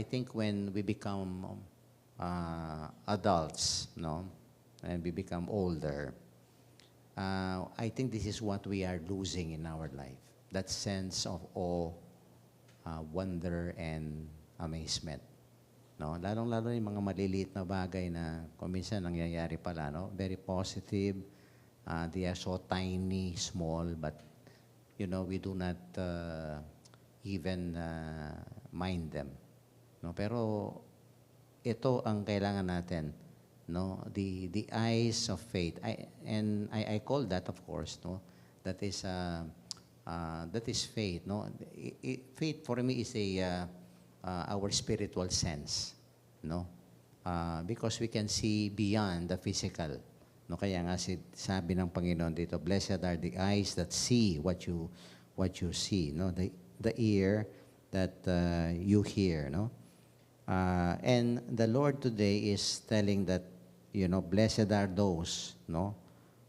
I think when we become adults, no, and we become older, I think this is what we are losing in our life. That sense of awe, wonder, and amazement. No? Lalong-lalo yung mga maliliit na bagay na kung minsan nangyayari pala, no? Very positive. They are so tiny, small, but, we do not even mind them. No? Pero ito ang kailangan natin, no? The eyes of faith. I call that, of course, no? That is faith, no? Faith for me is our spiritual sense, no? Because we can see beyond the physical, no? Kaya nga sabi ng Panginoon dito, blessed are the eyes that see what you see, no? The ear that you hear, no? And the Lord today is telling that, blessed are those, no,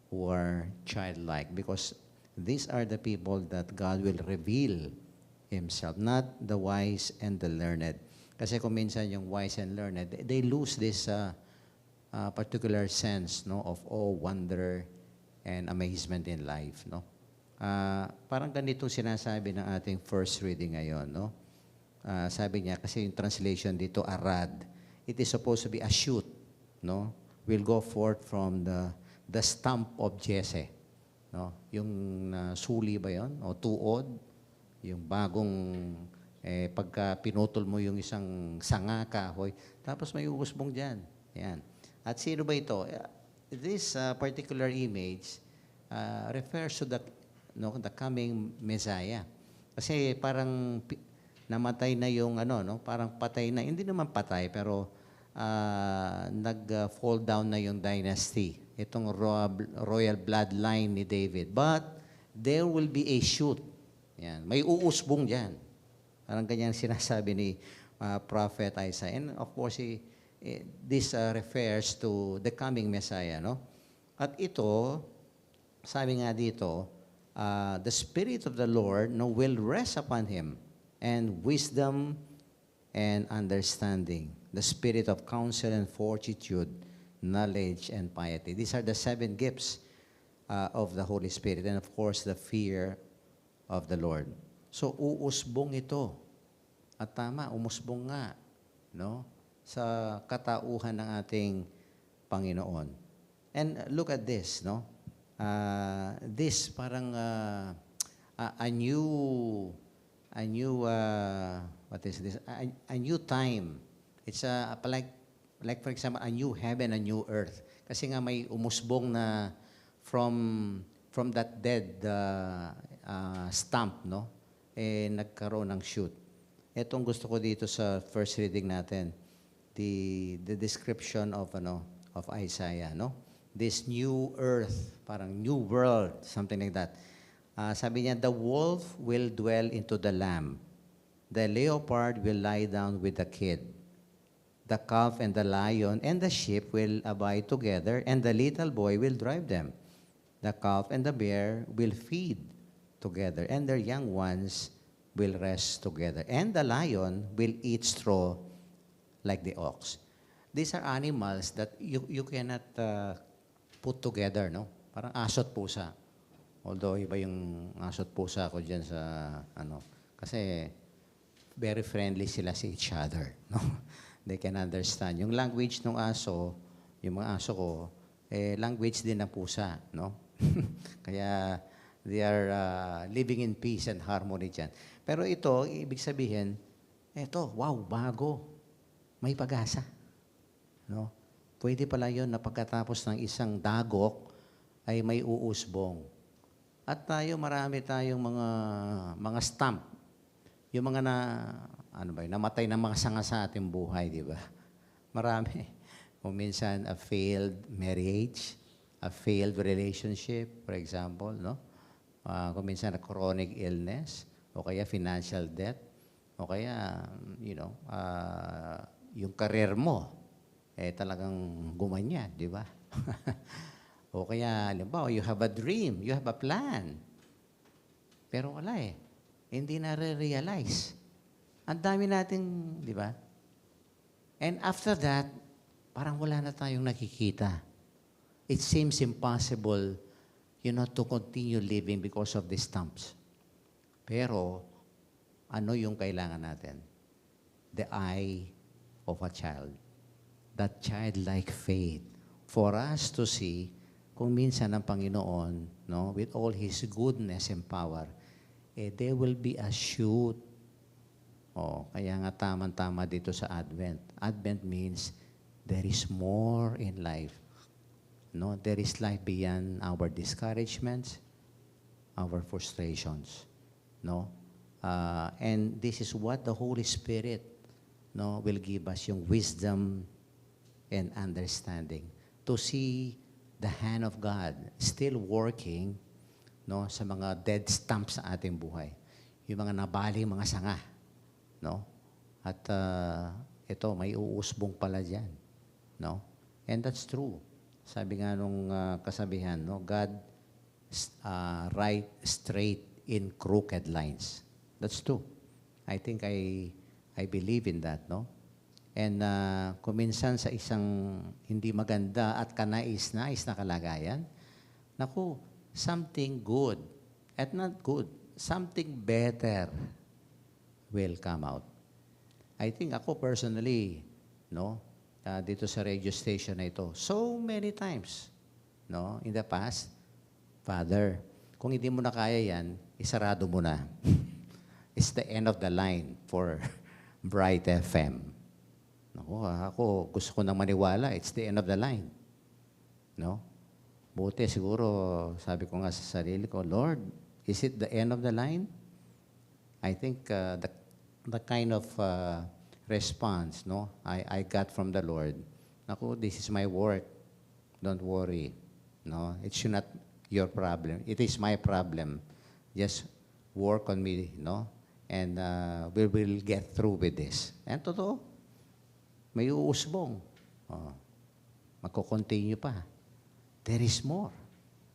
who are childlike, because these are the people that God will reveal Himself, not the wise and the learned. Kasi kung minsan yung wise and learned, they lose this particular sense, no, of awe, wonder, and amazement in life, no. Parang ganito sinasabi ng ating first reading ngayon, no. Sabi niya, kasi yung translation dito, arad, it is supposed to be a shoot, no, will go forth from the stump of Jesse. No? Yung suli ba yon o tuod, yung bagong pagka pinutol mo yung isang sanga kahoy, tapos may uusbong diyan. Yan. At sino ba ito? This particular image refers to the coming Messiah. Kasi parang namatay na yung parang patay na, hindi naman patay pero nag-fall down na yung dynasty. Itong royal bloodline ni David. But there will be a shoot. Yan. May uusbong diyan. Parang ganyan sinasabi ni Prophet Isaiah. And of course, this refers to the coming Messiah, no? At ito, sabi nga dito, the Spirit of the Lord will rest upon Him, and wisdom and understanding, the spirit of counsel and fortitude, knowledge and piety. These are the 7 gifts of the Holy Spirit, and of course, the fear of the Lord. So, uusbong ito. At tama, umusbong nga, no? Sa katauhan ng ating Panginoon. And look at this, no? This parang a new what is this? A new time. It's like for example, a new heaven, a new earth. Kasi nga may umusbong na from that dead stump, no? Nagkaroon ng shoot. Etong gusto ko dito sa first reading natin, the description of Isaiah, no? This new earth, parang new world, something like that. Sabi niya, the wolf will dwell into the lamb. The leopard will lie down with the kid. The calf and the lion and the sheep will abide together, and the little boy will drive them. The calf and the bear will feed together, and their young ones will rest together. And the lion will eat straw like the ox. These are animals that you cannot put together, no? Parang aso at pusa. Although iba yung aso at pusa ko dyan sa kasi very friendly sila sa each other, no? They can understand. Yung language ng aso, yung mga aso ko, language din ng pusa, no? Kaya they are living in peace and harmony dyan. Pero ito, ibig sabihin, wow, bago. May pag-asa. No? Pwede pala yun na pagkatapos ng isang dagok, ay may uusbong. At marami tayong mga stump. Yung mga namatay na mga sanga sa ating buhay, di ba? Marami. Kung minsan, a failed marriage, a failed relationship, for example, no? Kung minsan, a chronic illness, o kaya financial debt, o kaya, yung career mo, talagang gumanyan, di ba? O kaya, halimbawa, you have a dream, you have a plan. Pero wala Hindi na-realize. Ang dami nating, di ba? And after that, parang wala na tayong nakikita. It seems impossible, to continue living because of these stumps. Pero, ano yung kailangan natin? The eye of a child. That childlike faith. For us to see, kung minsan ang Panginoon, with all His goodness and power, there will be a shoot. Kaya nga tama-tama dito sa Advent. Advent means there is more in life. There is life beyond our discouragements, our frustrations. And this is what the Holy Spirit will give us, yung wisdom and understanding to see the hand of God still working sa mga dead stumps sa ating buhay. Yung mga nabaling mga sanga. At ito, may uusbong pala dyan. And that's true. Sabi nga nung kasabihan, God write straight in crooked lines. That's true. I think I believe in that, And kuminsan sa isang hindi maganda at kanais-nais na kalagayan, something good at not good, something better will come out. I think ako personally, dito sa radio station na ito, so many times, in the past, Father, kung hindi mo na kaya yan, isarado mo na. It's the end of the line for Bright FM. Ako gusto ko nang maniwala, it's the end of the line. Buti siguro, sabi ko nga sa sarili ko, Lord, is it the end of the line? I think the kind of response I got from the Lord, this is my work. Don't worry. It's not your problem. It is my problem. Just work on me, and we will get through with this. And totoo, may uusbong. Magko-continue pa. There is more.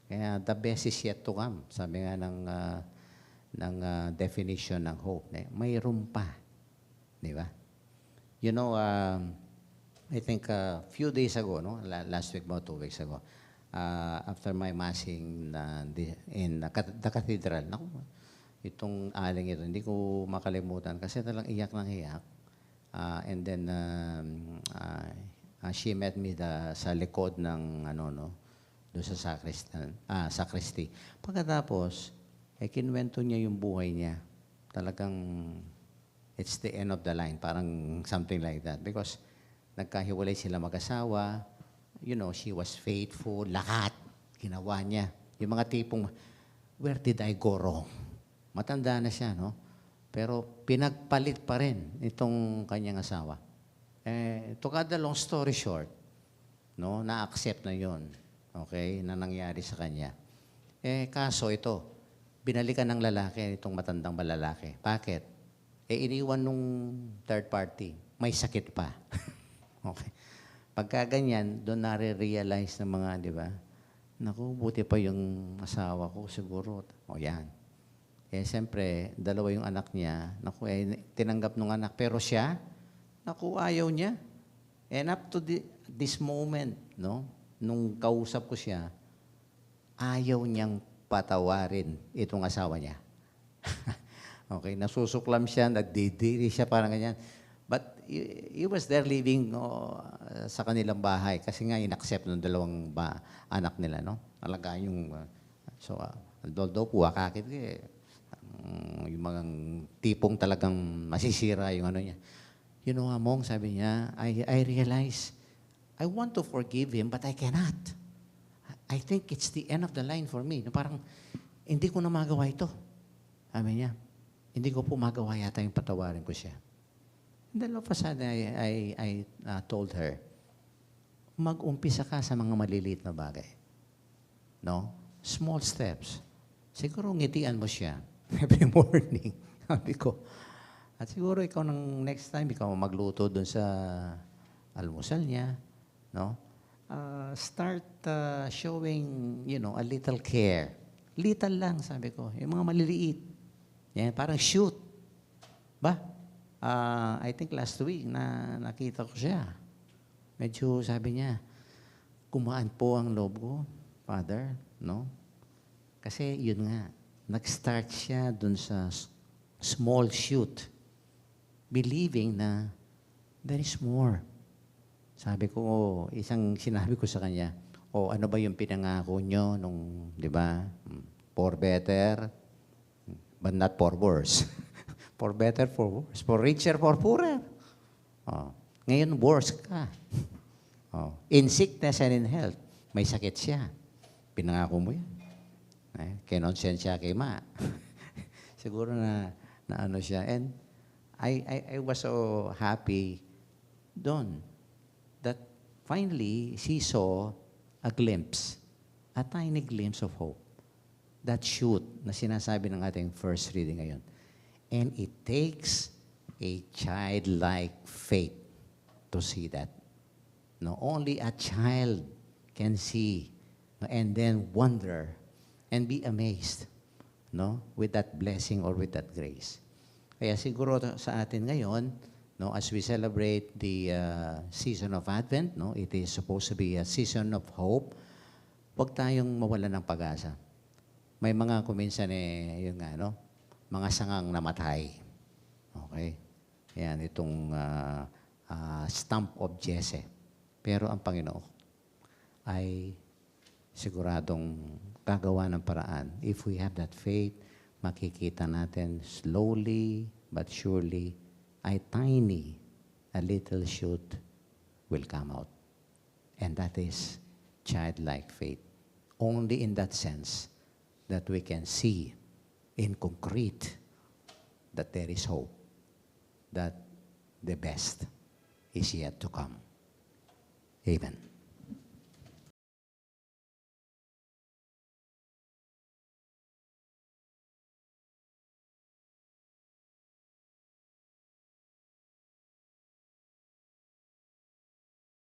Kaya the best is yet to come. Sabi nga ng definition ng hope. Mayroon pa. Di ba? I think a few days ago, last week, about 2 weeks ago, after my massing in the cathedral, itong aling ito, hindi ko makalimutan kasi talagang iyak ng iyak. And then, she met me sa likod ng, doon sa sacristy. Pagkatapos, kinuwento niya yung buhay niya. Talagang, it's the end of the line. Parang something like that. Because, nagkahiwalay sila mag-asawa. She was faithful. Lahat, ginawa niya. Yung mga tipong, where did I go wrong? Matanda na siya, Pero pinagpalit pa rin itong kanyang asawa. To cut the long story short, na-accept na yon, okay, na nangyari sa kanya. Kaso ito, binalikan ng lalaki, itong matandang balalaki. Bakit? Iniwan nung third party, may sakit pa. Okay. Pagka ganyan, doon nare-realize ng mga, di ba? Naku, buti pa yung asawa ko siguro. Yan. Siyempre, dalawa yung anak niya. Naku, tinanggap nung anak. Pero siya, naku, ayaw niya. And up to this moment, nung kausap ko siya, ayaw niyang patawarin itong asawa niya. Okay, nasusuklam siya, nagdidiri siya, parang ganyan. But he was there living sa kanilang bahay kasi nga in-accept ng dalawang anak nila, Alaga yung, although po, wakakit yung mga tipong talagang masisira yung ano niya. Among, sabi niya, I realize, I want to forgive him, but I cannot. I think it's the end of the line for me. Parang, hindi ko na magawa ito. Sabi niya, hindi ko po magawa yata yung patawarin ko siya. And then all of a sudden, I told her, mag-umpisa ka sa mga maliliit na bagay. Small steps. Siguro ngitian mo siya every morning. Sabi ko. At siguro ikaw ng next time, ikaw magluto doon sa almusal niya. Start showing, a little care. Little lang, sabi ko. Yung mga maliliit. Yan, parang shoot. Ba? I think last week na nakita ko siya. Medyo sabi niya, kumaan po ang loob ko, Father, no? Kasi yun nga, nag-start siya dun sa small shoot, believing na there is more. Sabi ko, isang sinabi ko sa kanya, ano ba yung pinangako nyo nung, di ba, for better, but not for worse. For better, for worse. For richer, for poorer. Ngayon, worse ka. In sickness and in health, may sakit siya. Pinangako mo yan. Kinonsent siya kay Ma. Siguro na ano siya. And I was so happy doon that finally she saw a glimpse, a tiny glimpse of hope. That shoot na sinasabi ng ating first reading ngayon. And it takes a childlike faith to see that. No, only a child can see and then wonder and be amazed, no, with that blessing or with that grace. Kaya siguro sa atin ngayon, no, as we celebrate the season of Advent, no, it is supposed to be a season of hope. Huwag tayong mawalan ng pag-asa. May mga kuminsan yun nga, no, mga sangang namatay. Okay? Yan, itong stump of Jesse. Pero ang Panginoon ay siguradong gagawa ng paraan. If we have that faith, makikita natin slowly but surely, a little shoot will come out. And that is childlike faith. Only in that sense that we can see in concrete that there is hope, that the best is yet to come. Amen.